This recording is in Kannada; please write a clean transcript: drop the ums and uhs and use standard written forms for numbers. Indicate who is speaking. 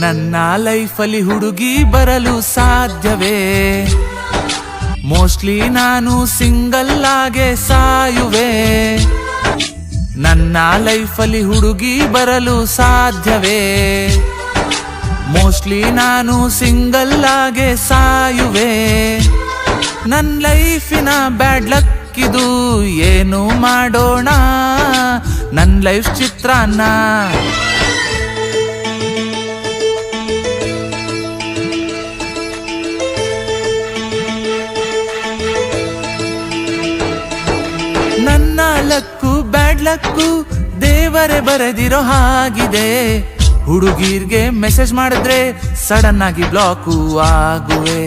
Speaker 1: ನನ್ನ ಲೈಫಲ್ಲಿ ಹುಡುಗಿ ಬರಲು ಸಾಧ್ಯವೇ? ಮೋಸ್ಟ್ಲಿ ನಾನು ಸಿಂಗಲ್ ಆಗೇ ಸಾಯುವೆ. ನನ್ನ ಲೈಫಲ್ಲಿ ಹುಡುಗಿ ಬರಲು ಸಾಧ್ಯವೇ? ಮೋಸ್ಟ್ಲಿ ನಾನು ಸಿಂಗಲ್ ಆಗೇ ಸಾಯುವೆ. ನನ್ನ ಲೈಫಿನ ಬ್ಯಾಡ್ ಲಕ್ ಇದು, ಏನು ಮಾಡೋಣ ನನ್ನ ಲೈಫ್ ಚಿತ್ರಾನ್ನ. ನನ್ನ ಲಕ್ಕು ಬ್ಯಾಡ್ ಲಕ್ಕು ದೇವರೇ ಬರೆದಿರೋ ಹಾಗಿದೆ. ಹುಡುಗೀರ್ಗೆ ಮೆಸೇಜ್ ಮಾಡಿದ್ರೆ ಸಡನ್ ಆಗಿ ಬ್ಲಾಕು ಆಗುವೆ.